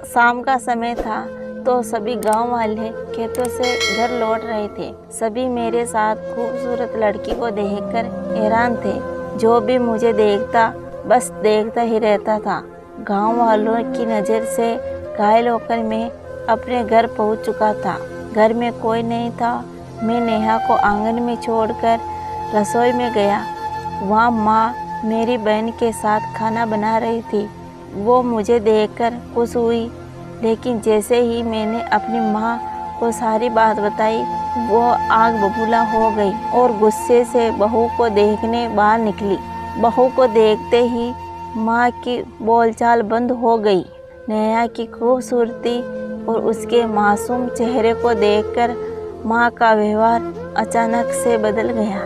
शाम का समय था तो सभी गांव वाले खेतों से घर लौट रहे थे। सभी मेरे साथ खूबसूरत लड़की को देखकर हैरान थे। जो भी मुझे देखता बस देखता ही रहता था। गांव वालों की नज़र से घायल होकर मैं अपने घर पहुंच चुका था। घर में कोई नहीं था। मैं नेहा को आंगन में छोड़कर रसोई में गया। वहाँ माँ मेरी बहन के साथ खाना बना रही थी। वो मुझे देखकर खुश हुई, लेकिन जैसे ही मैंने अपनी माँ को सारी बात बताई वो आग बबूला हो गई और गुस्से से बहू को देखने बाहर निकली। बहू को देखते ही माँ की बोलचाल बंद हो गई। नेहा की खूबसूरती और उसके मासूम चेहरे को देखकर माँ का व्यवहार अचानक से बदल गया।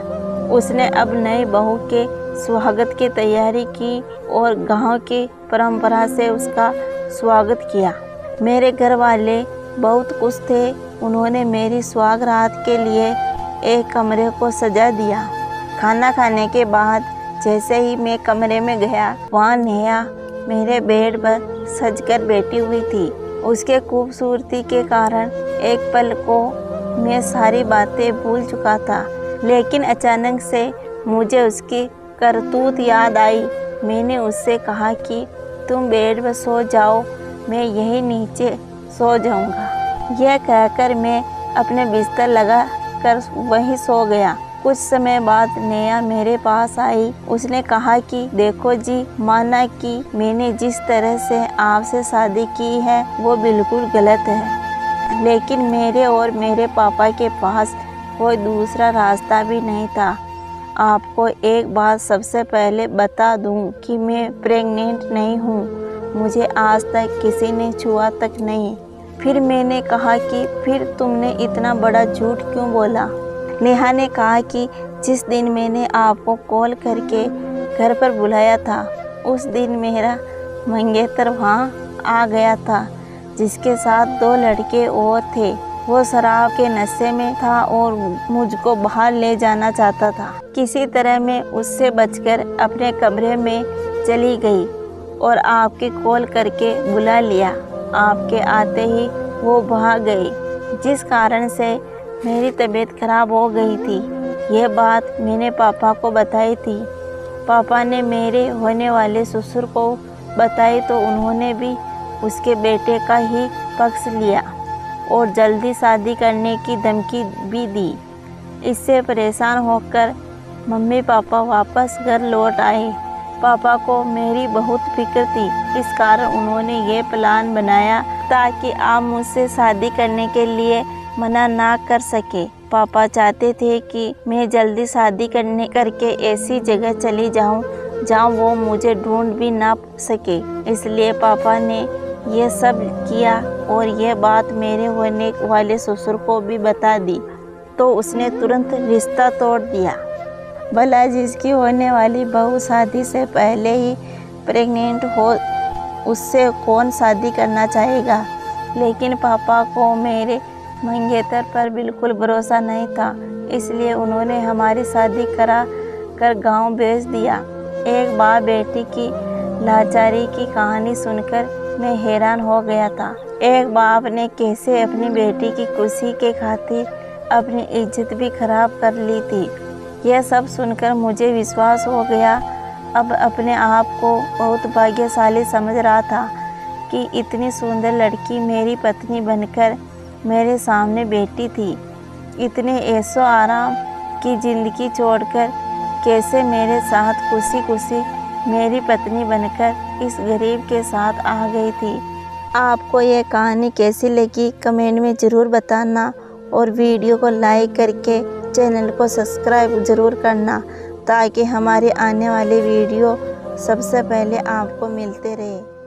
उसने अब नई बहू के स्वागत की तैयारी की और गांव की परंपरा से उसका स्वागत किया। मेरे घर वाले बहुत खुश थे। उन्होंने मेरी सुहागरात के लिए एक कमरे को सजा दिया। खाना खाने के बाद जैसे ही मैं कमरे में गया, वहाँ नेहा मेरे बेड पर सजकर बैठी हुई थी। उसके खूबसूरती के कारण एक पल को मैं सारी बातें भूल चुका था, लेकिन अचानक से मुझे उसकी करतूत याद आई। मैंने उससे कहा कि तुम बेड पर सो जाओ, मैं यहीं नीचे सो जाऊंगा। यह कहकर मैं अपने बिस्तर लगा कर वहीं सो गया। कुछ समय बाद नेहा मेरे पास आई। उसने कहा कि देखो जी, माना कि मैंने जिस तरह से आपसे शादी की है वो बिल्कुल गलत है, लेकिन मेरे और मेरे पापा के पास कोई दूसरा रास्ता भी नहीं था। आपको एक बात सबसे पहले बता दूं कि मैं प्रेग्नेंट नहीं हूँ। मुझे आज तक किसी ने छुआ तक नहीं। फिर मैंने कहा कि फिर तुमने इतना बड़ा झूठ क्यों बोला? नेहा ने कहा कि जिस दिन मैंने आपको कॉल करके घर पर बुलाया था, उस दिन मेरा मंगेतर वहाँ आ गया था, जिसके साथ 2 लड़के और थे। वो शराब के नशे में था और मुझको बाहर ले जाना चाहता था। किसी तरह मैं उससे बचकर अपने कमरे में चली गई और आपके कॉल करके बुला लिया। आपके आते ही वो भाग गई, जिस कारण से मेरी तबीयत खराब हो गई थी। यह बात मैंने पापा को बताई थी। पापा ने मेरे होने वाले ससुर को बताई तो उन्होंने भी उसके बेटे का ही पक्ष लिया और जल्दी शादी करने की धमकी भी दी। इससे परेशान होकर मम्मी पापा वापस घर लौट आए। पापा को मेरी बहुत फिक्र थी, इस कारण उन्होंने ये प्लान बनाया ताकि आप मुझसे शादी करने के लिए मना ना कर सके। पापा चाहते थे कि मैं जल्दी शादी करके ऐसी जगह चली जाऊं जहां वो मुझे ढूंढ भी ना सके। इसलिए पापा ने यह सब किया और यह बात मेरे होने वाले ससुर को भी बता दी तो उसने तुरंत रिश्ता तोड़ दिया। भला जिसकी होने वाली बहू शादी से पहले ही प्रेग्नेंट हो, उससे कौन शादी करना चाहेगा? लेकिन पापा को मेरे मंगेतर पर बिल्कुल भरोसा नहीं था, इसलिए उन्होंने हमारी शादी करा कर गांव भेज दिया। एक बाप बेटी की लाचारी की कहानी सुनकर मैं हैरान हो गया था। एक बाप ने कैसे अपनी बेटी की खुशी के खातिर अपनी इज्जत भी खराब कर ली थी। यह सब सुनकर मुझे विश्वास हो गया। अब अपने आप को बहुत भाग्यशाली समझ रहा था कि इतनी सुंदर लड़की मेरी पत्नी बनकर मेरे सामने बैठी थी। इतने ऐशो आराम की ज़िंदगी छोड़कर कैसे मेरे साथ खुशी खुशी मेरी पत्नी बनकर इस गरीब के साथ आ गई थी। आपको ये कहानी कैसी लगी कमेंट में ज़रूर बताना और वीडियो को लाइक करके चैनल को सब्सक्राइब ज़रूर करना ताकि हमारे आने वाले वीडियो सबसे पहले आपको मिलते रहे।